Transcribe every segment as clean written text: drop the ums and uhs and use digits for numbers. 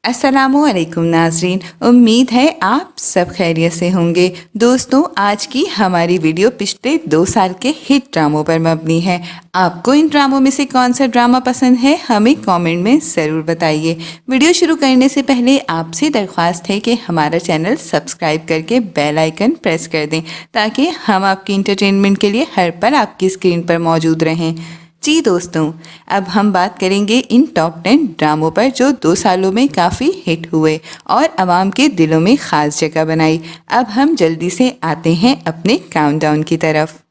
अस्सलामुअलैकुम नाज़रीन, उम्मीद है आप सब खैरियत से होंगे। दोस्तों, आज की हमारी वीडियो पिछले 2 साल के हिट ड्रामों पर मबनी है। आपको इन ड्रामों में से कौन सा ड्रामा पसंद है, हमें कमेंट में ज़रूर बताइए। वीडियो शुरू करने से पहले आपसे दरख्वास्त है कि हमारा चैनल सब्सक्राइब करके बेल आइकन प्रेस कर दें ताकि हम आपकी इंटरटेनमेंट के लिए हर पल आपकी स्क्रीन पर मौजूद रहें। जी दोस्तों, अब हम बात करेंगे इन टॉप 10 ड्रामों पर जो 2 सालों में काफ़ी हिट हुए और आवाम के दिलों में ख़ास जगह बनाई। अब हम जल्दी से आते हैं अपने काउंटडाउन की तरफ।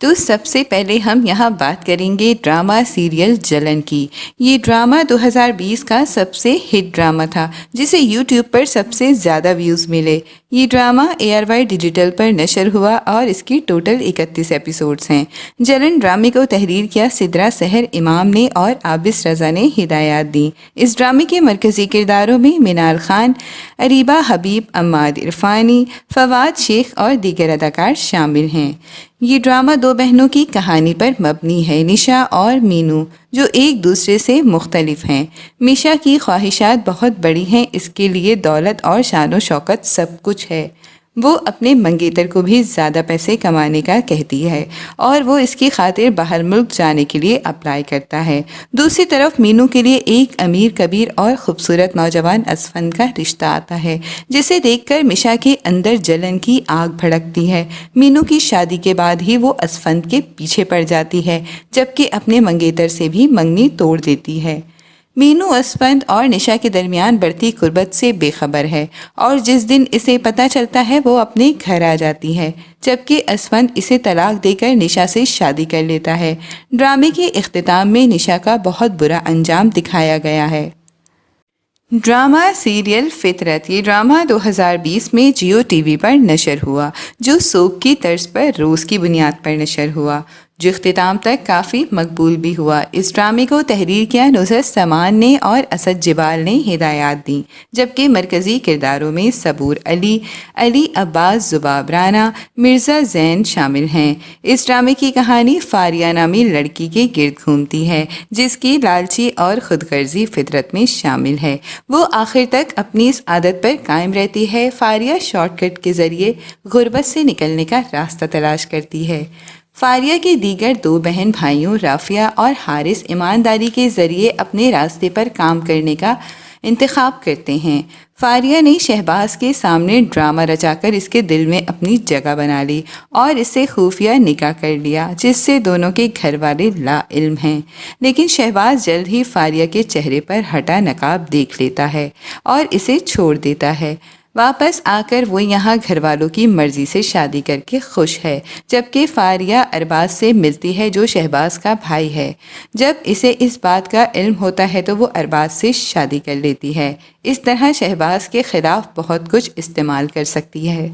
तो सबसे पहले हम यहाँ बात करेंगे ड्रामा सीरियल जलन की। ये ड्रामा 2020 का सबसे हिट ड्रामा था जिसे यूट्यूब पर सबसे ज़्यादा व्यूज़ मिले। ये ड्रामा ARY डिजिटल पर नशर हुआ और इसकी टोटल 31 एपिसोड्स हैं। जलन ड्रामे को तहरीर किया सिद्रा सहर इमाम ने और आबिस रज़ा ने हिदायत दी। इस ड्रामे के मरकज़ी किरदारों में मिनाल खान, अरीबा हबीब, अम्माद इरफानी, फवाद शेख और दीगर अदाकार शामिल हैं। ये ड्रामा 2 बहनों की कहानी पर मबनी है, निशा और मीनू, जो एक दूसरे से मुख्तलिफ हैं। मिशा की ख्वाहिशात बहुत बड़ी हैं, इसके लिए दौलत और शान व शौकत सब कुछ है। वो अपने मंगेतर को भी ज़्यादा पैसे कमाने का कहती है और वो इसकी खातिर बाहर मुल्क जाने के लिए अप्लाई करता है। दूसरी तरफ मीनू के लिए एक अमीर कबीर और ख़ूबसूरत नौजवान असफंद का रिश्ता आता है, जिसे देखकर मिशा के अंदर जलन की आग भड़कती है। मीनू की शादी के बाद ही वो असफंद के पीछे पड़ जाती है, जबकि अपने मंगेतर से भी मंगनी तोड़ देती है। मीनू असफंद और निशा के दरमियान बढ़ती कुर्बत से बेखबर है और जिस दिन इसे पता चलता है वो अपने घर आ जाती है, जबकि असफंद इसे तलाक देकर निशा से शादी कर लेता है। ड्रामे के इख्तिताम में निशा का बहुत बुरा अंजाम दिखाया गया है। ड्रामा सीरियल फितरत। ये ड्रामा 2020 में जियो टीवी पर नशर हुआ, जो सोप की तर्ज पर रोज़ की बुनियाद पर नशर हुआ, जो इख्तिताम तक काफ़ी मकबूल भी हुआ। इस ड्रामे को तहरीर किया नुसरत समान ने और असद जिबाल ने हिदायत दी, जबकि मरकज़ी किरदारों में सबूर अली, अली अब्बास जुबाब राना, मिर्ज़ा ज़ैन शामिल हैं। इस ड्रामे की कहानी फारिया नामी लड़की के गिर्द घूमती है, जिसकी लालची और खुदगर्जी फितरत में शामिल है। वो आखिर तक अपनी इस आदत पर कायम रहती है। फारिया शॉर्टकट के ज़रिए गुर्बत से निकलने का रास्ता तलाश करती है। फारिया के दीगर 2 बहन भाइयों राफिया और हारिस ईमानदारी के ज़रिए अपने रास्ते पर काम करने का इंतखाब करते हैं। फारिया ने शहबाज के सामने ड्रामा रचाकर इसके दिल में अपनी जगह बना ली और इससे खुफिया निकाह कर लिया, जिससे दोनों के घर वाले लाइल्म हैं। लेकिन शहबाज जल्द ही फारिया के चेहरे पर हटा नकाब देख लेता है और इसे छोड़ देता है। वापस आकर वो यहाँ घर वालों की मर्ज़ी से शादी करके खुश है, जबकि फारिया अरबाज से मिलती है, जो शहबाज का भाई है। जब इसे इस बात का इल्म होता है तो वो अरबाज से शादी कर लेती है। इस तरह शहबाज के ख़िलाफ़ बहुत कुछ इस्तेमाल कर सकती है।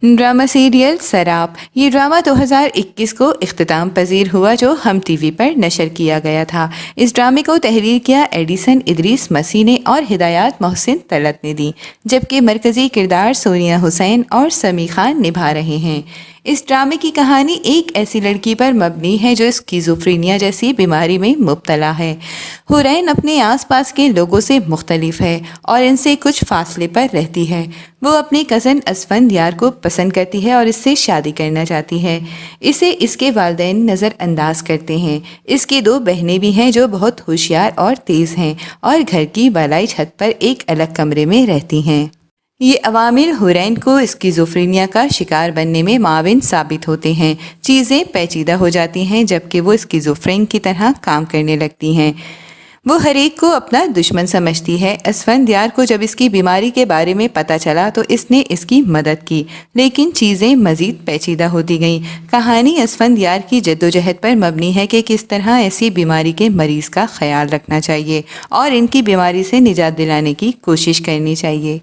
ड्रामा सीरियल सराप। ये ड्रामा 2021 को इख्तिताम पजीर हुआ, जो हम टीवी पर नशर किया गया था। इस ड्रामे को तहरीर किया एडिसन इदरीस मसीह ने और हिदायत मोहसिन तलत ने दी, जबकि मरकज़ी किरदार सोनिया हुसैन और समी खान निभा रहे हैं। इस ड्रामे की कहानी एक ऐसी लड़की पर मबनी है जो स्किज़ोफ्रेनिया जैसी बीमारी में मुब्तला है। हुरैन अपने आसपास के लोगों से मुख्तलिफ है और इनसे कुछ फासले पर रहती है। वो अपने कज़न असफंद यार को पसंद करती है और इससे शादी करना चाहती है। इसे इसके वालिदैन नज़रअंदाज करते हैं। इसकी 2 बहनें भी हैं जो बहुत होशियार और तेज़ हैं और घर की बालाई छत पर एक अलग कमरे में रहती हैं। ये अवामिल हुरैन को स्किज़ोफ्रेनिया का शिकार बनने में माविन साबित होते हैं। चीज़ें पेचीदा हो जाती हैं, जबकि वो स्किज़ोफ्रेन की तरह काम करने लगती हैं। वो हर एक को अपना दुश्मन समझती है। असफंद यार को जब इसकी बीमारी के बारे में पता चला तो इसने इसकी मदद की, लेकिन चीज़ें मज़ीद पेचीदा होती गईं। कहानी असफंद यार की जद्दोजहद पर मबनी है कि किस तरह ऐसी बीमारी के मरीज़ का ख्याल रखना चाहिए और इनकी बीमारी से निजात दिलाने की कोशिश करनी चाहिए।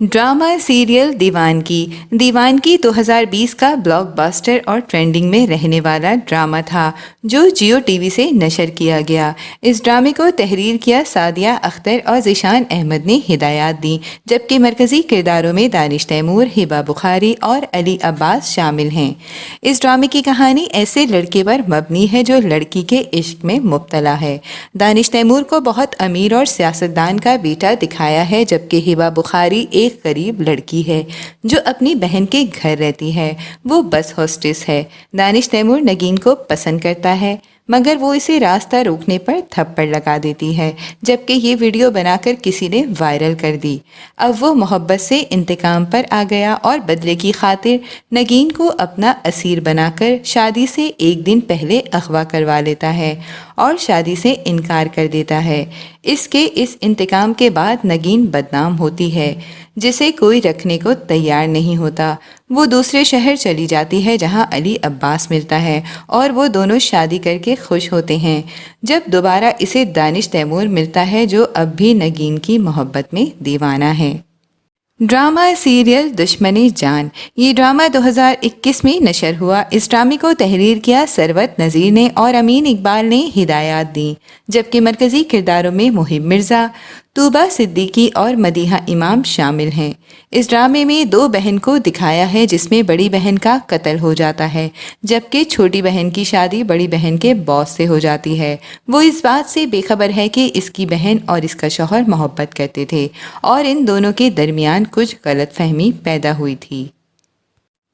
ड्रामा सीरियल दीवानगी 2020 का ब्लॉकबस्टर और ट्रेंडिंग में रहने वाला ड्रामा था जो जियो टीवी से नशर किया गया। इस ड्रामे को तहरीर किया सादिया अख्तर और ज़ीशान अहमद ने हिदायत दी, जबकि मरकज़ी किरदारों में दानिश तैमूर, हिबा बुखारी और अली अब्बास शामिल हैं। इस ड्रामे की कहानी ऐसे लड़के पर मबनी है जो लड़की के इश्क में मुब्तला है। दानिश तैमूर को बहुत अमीर और सियासतदान का बेटा दिखाया है, जबकि हिबा बुखारी एक गरीब लड़की है जो अपनी बहन के घर रहती है। वो बस हॉस्टेस है। दानिश तैमूर नगीन को पसंद करता है, मगर वो इसे रास्ता रोकने पर थप्पड़ लगा देती है, जबकि ये वीडियो बनाकर किसी ने वायरल कर दी। अब वो मोहब्बत से इंतकाम पर आ गया और बदले की खातिर नगीन को अपना असीर बनाकर शादी से एक दिन पहले अगवा करवा लेता है और शादी से इनकार कर देता है। इसके इस इंतकाम के बाद नगीन बदनाम होती है, जिसे कोई रखने को तैयार नहीं होता। वो दूसरे शहर चली जाती है जहां अली अब्बास मिलता है और वो दोनों शादी करके खुश होते हैं। जब दोबारा इसे दानिश तैमूर मिलता है जो अब भी नगीन की मोहब्बत में दीवाना है। ड्रामा सीरियल दुश्मनी जान, ये ड्रामा 2021 में नशर हुआ। इस ड्रामे को तहरीर किया सरवत नज़ीर ने और अमीन इकबाल ने हिदायत दी, जबकि मरकज़ी किरदारों में मुहिब मिर्ज़ा, तूबा सिद्दीकी और मदीहा इमाम शामिल हैं। इस ड्रामे में दो बहन को दिखाया है जिसमें बड़ी बहन का कत्ल हो जाता है, जबकि छोटी बहन की शादी बड़ी बहन के बॉस से हो जाती है। वो इस बात से बेखबर है कि इसकी बहन और इसका शौहर मोहब्बत करते थे और इन दोनों के दरमियान कुछ गलतफहमी पैदा हुई थी।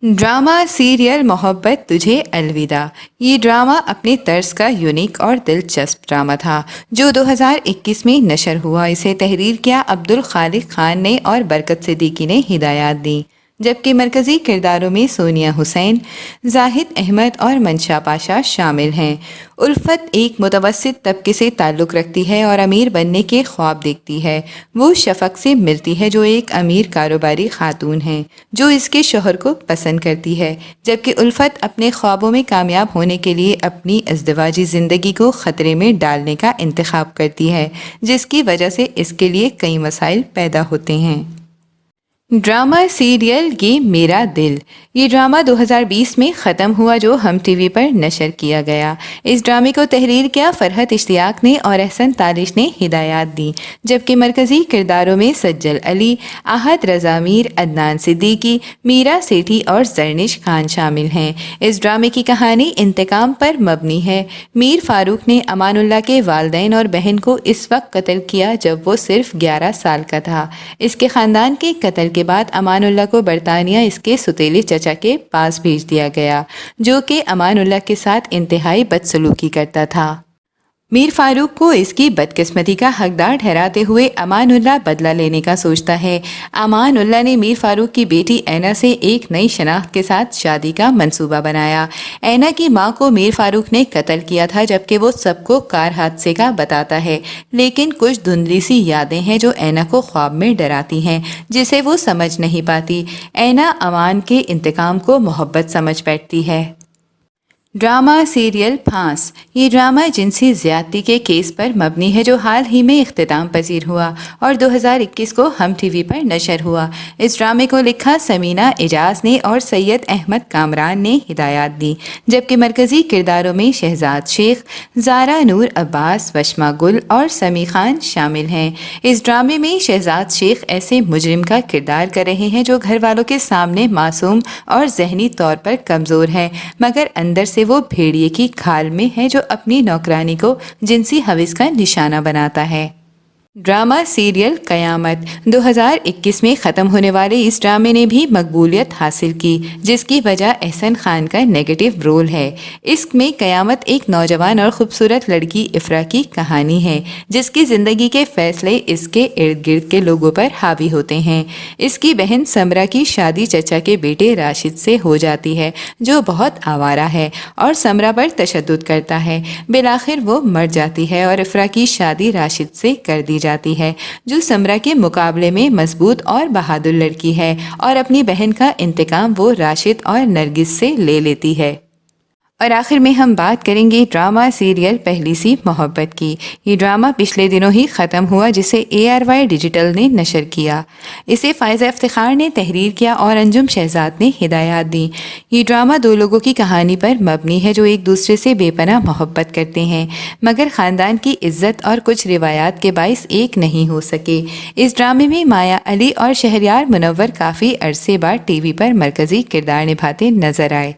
ड्रामा सीरियल मोहब्बत तुझे अलविदा, ये ड्रामा अपने तर्ज का यूनिक और दिलचस्प ड्रामा था जो 2021 में नशर हुआ। इसे तहरीर किया अब्दुल खालिक खान ने और बरकत सिद्दीकी ने हिदायत दी, जबकि मरकज़ी किरदारों में सोनिया हुसैन, जाहिद अहमद और मंशा पाशा शामिल हैं। उल्फत एक मुतवस्सित तबके से ताल्लुक़ रखती है और अमीर बनने के ख्वाब देखती है। वो शफ़क़ से मिलती है जो एक अमीर कारोबारी खातून है जो इसके शौहर को पसंद करती है, जबकि उल्फत अपने ख्वाबों में कामयाब होने के लिए अपनी अज़दवाजी ज़िंदगी को ख़तरे में डालने का इंतखाब करती है, जिसकी वजह से इसके लिए कई मसाइल पैदा होते हैं। ड्रामा सीरियल ये मेरा दिल, ये ड्रामा 2020 में ख़त्म हुआ जो हम टीवी पर नशर किया गया। इस ड्रामे को तहरीर किया फरहत इश्तियाक ने और एहसन तालिश ने हिदायत दी, जबकि मरकज़ी किरदारों में सज्जल अली, आहद रज़ा मीर, अदनान सिद्दीकी, मीरा सेठी और जरनिश खान शामिल हैं। इस ड्रामे की कहानी इंतकाम पर मबनी है। मीर फारूक ने अमानुल्लाह के वालिदैन और बहन को इस वक्त कत्ल किया जब वो सिर्फ 11 साल का था। इसके ख़ानदान के कत्ल के बाद अमानुल्लाह को बरतानिया इसके सुतीले चचा के पास भेज दिया गया, जो कि अमानुल्लाह के साथ इंतहाई बदसलूकी करता था। मीर फारूक को इसकी बदकिस्मती का हकदार ठहराते हुए अमानुल्लाह बदला लेने का सोचता है। अमानुल्लाह ने मीर फारूक की बेटी ऐना से एक नई शनाख्त के साथ शादी का मंसूबा बनाया। ऐना की मां को मीर फारूक ने कत्ल किया था, जबकि वो सबको कार हादसे का बताता है, लेकिन कुछ धुंधली सी यादें हैं जो ऐना को ख्वाब में डराती हैं, जिसे वो समझ नहीं पाती। ऐना अमान के इंतकाम को मोहब्बत समझ बैठती है। ड्रामा सीरियल फांस, ये ड्रामा जिनसी ज़्यादती के केस पर मबनी है जो हाल ही में इख्तिताम पजीर हुआ और 2021 को हम टीवी पर नशर हुआ। इस ड्रामे को लिखा समीना एजाज ने और सैयद अहमद कामरान ने हिदायत दी, जबकि मरकज़ी किरदारों में शहजाद शेख, ज़ारा नूर अब्बास, वशमा गुल और समी खान शामिल हैं। इस ड्रामे में शहजाद शेख ऐसे मुजरिम का किरदार कर रहे हैं जो घर वालों के सामने मासूम और जहनी तौर पर कमज़ोर है, मगर अंदर से वो भेड़िए की खाल में है जो अपनी नौकरानी को जिनसी हविस का निशाना बनाता है। ड्रामा सीरियल क़यामत, 2021 में ख़त्म होने वाले इस ड्रामे ने भी मकबूलियत हासिल की, जिसकी वजह एहसन खान का नेगेटिव रोल है। इसमें क़यामत एक नौजवान और ख़ूबसूरत लड़की इफ़रा की कहानी है जिसकी ज़िंदगी के फ़ैसले इसके इर्द गिर्द के लोगों पर हावी होते हैं। इसकी बहन समरा की शादी चचा के बेटे राशिद से हो जाती है जो बहुत आवारा है और समरा पर तशद्दुद करता है। बिलाखिर वो मर जाती है और इफ़रा की शादी राशिद से कर दी जाती है, जो समरा के मुकाबले में मजबूत और बहादुर लड़की है, और अपनी बहन का इंतकाम वो राशिद और नरगिस से ले लेती है। اور آخر میں ہم بات کریں گے ڈرامہ سیریل پہلی سی محبت کی۔ یہ ڈرامہ پچھلے دنوں ہی ختم ہوا جسے ARY ڈیجیٹل نے نشر کیا۔ اسے فائزہ افتخار نے تحریر کیا اور انجم شہزاد نے ہدایات دیں۔ یہ ڈرامہ دو لوگوں کی کہانی پر مبنی ہے جو ایک دوسرے سے بے پناہ محبت کرتے ہیں مگر خاندان کی عزت اور کچھ روایات کے باعث ایک نہیں ہو سکے۔ اس ڈرامے میں مایا علی اور شہریار منور کافی عرصے بعد ٹی وی پر مرکزی کردار نبھاتے نظر آئے۔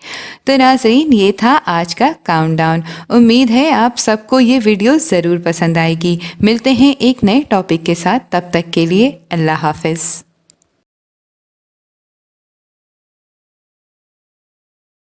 تو ناظرین، یہ تھا آج کا کاؤنٹ ڈاؤن۔ امید ہے آپ سب کو یہ ویڈیو ضرور پسند آئے گی۔ ملتے ہیں ایک نئے ٹاپک کے ساتھ، تب تک کے لیے اللہ حافظ۔